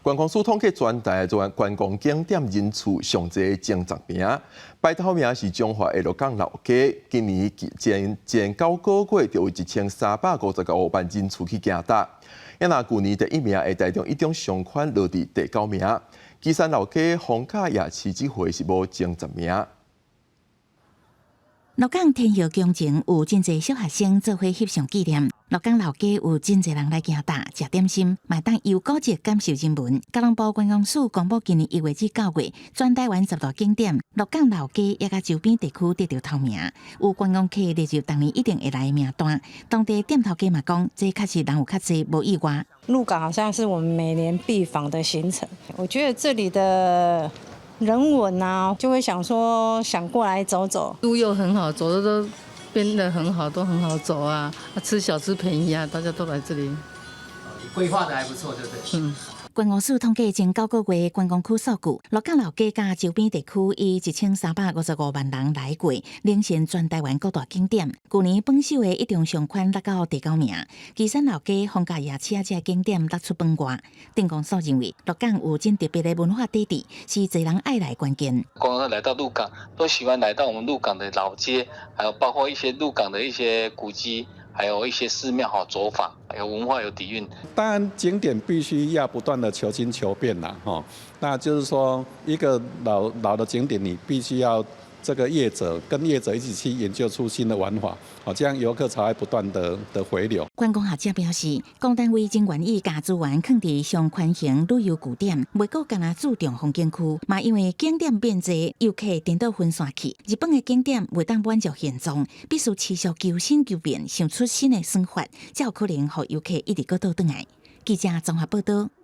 观光署统计全台观光景点人次上济前10名，排头名是中华的鹿港老街，今年前9个月就有1359万人次去行达。也若去年第1名的台中一中上款落伫第9名，基山老街逢甲夜市这回是无前10名。鹿港天后宫前有真侪小学生做伙翕相纪念。鹿港老街有真侪人来行达食点心，买当游古迹感受人文。交通部观光署公布今年1月至9月，全台湾10大景点，鹿港老街也甲周边地区得到头名，有观光客列入当年一定会来的名单。当地店头家嘛讲，这确实人有较侪，无意外。鹿港好像是我们每年必访的行程，我觉得这里的人文啊，就会想说想过来走走，路又很好，走的都变得很好，都很好走啊。吃小吃便宜啊，大家都来这里。规划的还不错，对不对？观光署统计前9个月观光区数据，鹿港老街加周边地区以1355万人来过，领先全台湾各大景点。去年本秀的一中上款落到第9名，基山老街、逢甲夜市这景点落出榜外。丁公所认为，鹿港有真特别的文化底子，是侪人爱来关键。观光客来到鹿港，都喜欢来到我们鹿港的老街，还有包括一些鹿港的一些古迹。还有一些寺庙走访，有文化有底蕴。当然，景点必须要不断的求新求变啦，那就是说，一个老的景点，你必须要这个跟业者一起去研究出新的玩法，这样游客才会不断的回流。观光学者表示，公单位真愿意把资源放伫上宽型旅游据点，袂过干那注重风景区，嘛因为景点变多，游客颠倒分散去。日本的景点袂当满足现状，必须持续求新求变，想出新的算法，才有可能让游客一直搁倒转来。记者综合报道。